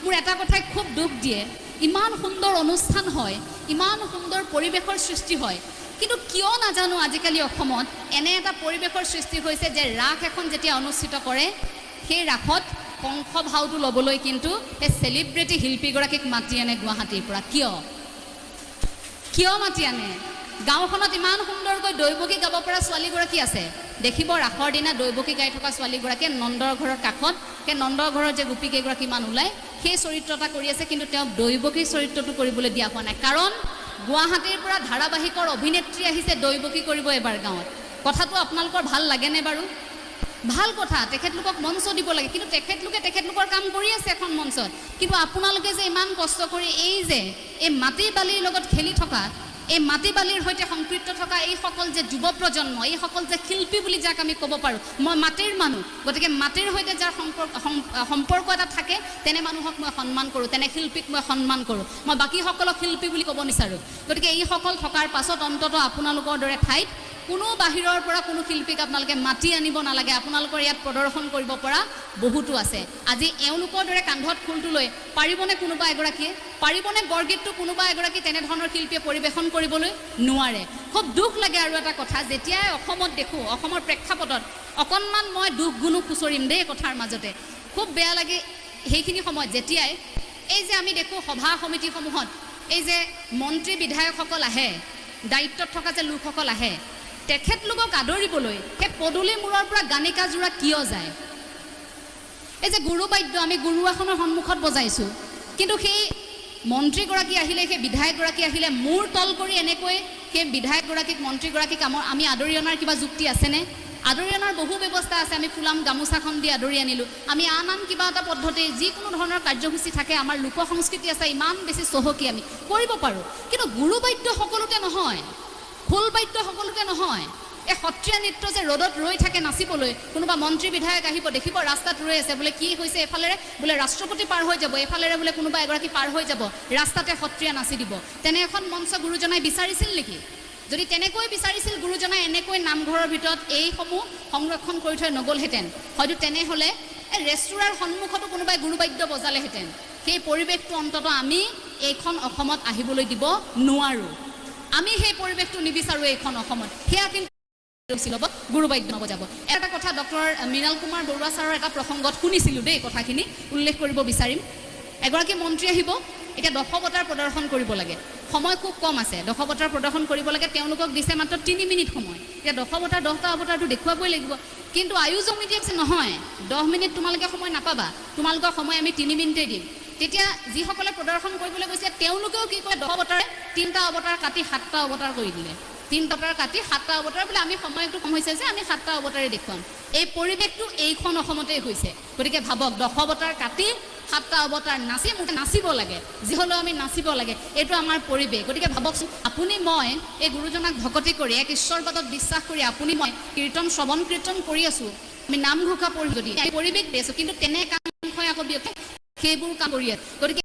মোৰ এটা কথাই খুব দুখ দিয়ে, ইমান সুন্দৰ অনুষ্ঠান হয়, ইমান সুন্দৰ পৰিৱেশৰ সৃষ্টি হয়, কিন্তু কিয় নাজানো আজিকালি অসমত এনে এটা পৰিৱেশৰ সৃষ্টি হৈছে যে ৰাস এখন যেতিয়া অনুষ্ঠিত কৰে সেই ৰাসত কংস ভাওটো ল'বলৈ কিন্তু এই চেলিব্ৰিটি শিল্পীগৰাকীক মাতি আনে গুৱাহাটীৰ পৰা। কিয় মাতি আনে? গাঁওখনত ইমান সুন্দৰকৈ দৈৱকী গাব পৰা ছোৱালীগৰাকী আছে, দেখিব ৰাসৰ দিনা দৈৱকী গাই থকা ছোৱালীগৰাকীয়ে নন্দৰ ঘৰৰ কাষত সেই নন্দৰ ঘৰৰ যে গোপীকেইগৰাকীমান ওলায় সেই চৰিত্ৰ এটা কৰি আছে, কিন্তু তেওঁক দৈৱকী চৰিত্ৰটো কৰিবলৈ দিয়া হোৱা নাই। কাৰণ গুৱাহাটীৰ পৰা ধাৰাবাহিকৰ অভিনেত্ৰী আহিছে দৈৱকী কৰিব এবাৰ গাঁৱত। কথাটো আপোনালোকৰ ভাল লাগেনে বাৰু? ভাল কথা, তেখেতলোকক মঞ্চ দিব লাগে, কিন্তু তেখেতলোকৰ কাম কৰি আছে এখন মঞ্চত। কিন্তু আপোনালোকে যে ইমান কষ্ট কৰি এই মাটি বালিৰ লগত খেলি থকা, এই মাটি বালিৰ সৈতে সম্পৃক্ত থকা এইসকল যে যুৱ প্ৰজন্ম, এইসকল যে শিল্পী বুলি যাক আমি ক'ব পাৰোঁ, মই মাটিৰ মানুহ, গতিকে মাটিৰ সৈতে যাৰ সম্পৰ্ক এটা থাকে তেনে মানুহক মই সন্মান কৰোঁ, তেনে শিল্পীক মই সন্মান কৰোঁ, মই বাকীসকলক শিল্পী বুলি ক'ব নিচাৰোঁ। গতিকে এইসকল থকাৰ পাছত অন্ততঃ আপোনালোকৰ দৰে ঠাইত কোনো বাহিৰৰ পৰা কোনো শিল্পীক আপোনালোকে মাতি আনিব নালাগে, আপোনালোকৰ ইয়াত প্ৰদৰ্শন কৰিব পৰা বহুতো আছে। আজি এওঁলোকৰ দৰে কান্ধত খোলটো লৈ পাৰিবনে কোনোবা এগৰাকীয়ে, পাৰিবনে বৰগীতটো কোনোবা এগৰাকী তেনেধৰণৰ শিল্পীয়ে পৰিৱেশন কৰিবলৈ নোৱাৰে। খুব দুখ লাগে। আৰু এটা কথা, যেতিয়াই অসমত দেখোঁ, অসমৰ প্ৰেক্ষাপটত অকণমান মই দুখ গুণো খুচৰিম দেই কথাৰ মাজতে, খুব বেয়া লাগে সেইখিনি সময়ত যেতিয়াই এই যে আমি দেখোঁ সভা সমিতিসমূহত এই যে মন্ত্ৰী বিধায়কসকল আহে, দায়িত্বত থকা যে লোকসকল আহে, তেখেতলোকক আদৰিবলৈ সেই পদূলি মূৰৰ পৰা গানিকা যোৰা কিয় যায়? এই যে গুৰু বাদ্য আমি গুৰুৱাখনৰ সন্মুখত বজাইছোঁ, কিন্তু সেই মন্ত্ৰীগৰাকী আহিলে, সেই বিধায়কগৰাকী আহিলে মূৰ তল কৰি এনেকৈ সেই বিধায়কগৰাকীক মন্ত্ৰীগৰাকীক আমি আদৰি অনাৰ কিবা যুক্তি আছেনে? আদৰি অনাৰ বহু ব্যৱস্থা আছে। আমি ফুলাম গামোচাখন দি আদৰি আনিলোঁ, আমি আন কিবা এটা পদ্ধতি, যিকোনো ধৰণৰ কাৰ্যসূচী থাকে, আমাৰ লোক সংস্কৃতি আছে, ইমান বেছি চহকী আমি কৰিব পাৰোঁ। কিন্তু গুৰু বাদ্য সকলোতে নহয়, খোল বাদ্য সকলোতে নহয়। এই সত্ৰীয়া নৃত্য যে ৰ'দত ৰৈ থাকে নাচিবলৈ, কোনোবা মন্ত্ৰী বিধায়ক আহিব, দেখিব ৰাস্তাত ৰৈ আছে, বোলে কি হৈছে এফালেৰে, বোলে ৰাষ্ট্ৰপতি পাৰ হৈ যাব, এফালেৰে বোলে কোনোবা এগৰাকী পাৰ হৈ যাব, ৰাস্তাতে সত্ৰীয়া নাচি দিব। তেনে এখন মঞ্চ গুৰুজনাই বিচাৰিছিল নেকি? যদি তেনেকৈ বিচাৰিছিল গুৰুজনাই এনেকৈ নামঘৰৰ ভিতৰত এইসমূহ সংৰক্ষণ কৰি থৈ নগ'লহেঁতেন, হয়তো তেনেহ'লে এই ৰেষ্টুৰাৰ সন্মুখতো কোনোবাই গুৰুবাদ্য বজালেহেঁতেন। সেই পৰিৱেশটো অন্ততঃ আমি এইখন অসমত আহিবলৈ দিব নোৱাৰোঁ। আমি সেই পৰিৱেশটো নিবিচাৰোঁ এইখন অসমত। সেয়া কিন্তু গুৰুবাদ্য নবজাব। এটা কথা ডক্টৰ মৃণাল কুমাৰ বৰুৱা ছাৰৰ এটা প্ৰসংগত শুনিছিলোঁ দেই, কথাখিনি উল্লেখ কৰিব বিচাৰিম। এগৰাকী মন্ত্ৰী আহিব, এতিয়া দশৱতাৰ প্ৰদৰ্শন কৰিব লাগে, সময় খুব কম আছে, দশৱতাৰ প্ৰদৰ্শন কৰিব লাগে, তেওঁলোকক দিছে মাত্ৰ 3 মিনিট সময়। এতিয়া দশৱতাৰ 10টা অৱতাৰটো দেখুৱাবই লাগিব, কিন্তু আয়োজক সমিতিয়ে কৈছে নহয় 10 মিনিট তোমালোকে সময় নাপাবা, তোমালোকৰ সময় আমি 3 মিনিটেই দিম। তেতিয়া যিসকলে প্ৰদৰ্শন কৰিবলৈ গৈছে তেওঁলোকেও কি কয়, দশৱতাৰে 3টা অৱতাৰ কাটি 7টা অৱতাৰ কৰি দিলে, 3টা অৱতাৰ কাটি 7টা অৱতাৰ বোলে আমি সময়টো কম হৈছে যে আমি 7টা অৱতাৰে দেখুৱাম। এই পৰিৱেশটো এইখন অসমতেই হৈছে। গতিকে ভাবক, দশৱতাৰ কাটি 7টা অৱতাৰ নাচিব লাগে, যি হ'লেও আমি নাচিব লাগে, এইটো আমাৰ পৰিৱেশ। গতিকে ভাবকচোন, আপুনি মই এই গুৰুজনাক ভকতি কৰি, এক ঈশ্বৰবাদত বিশ্বাস কৰি আপুনি মই কীৰ্তন শ্ৰৱণ কীৰ্তন কৰি আছোঁ, আমি নামঘোষা পঢ়ি যদি পৰিৱেশ দি আছোঁ, কিন্তু তেনে কাম আকৌ ব্যক্তি সেইবোৰ কাম কৰি আছে। গতিকে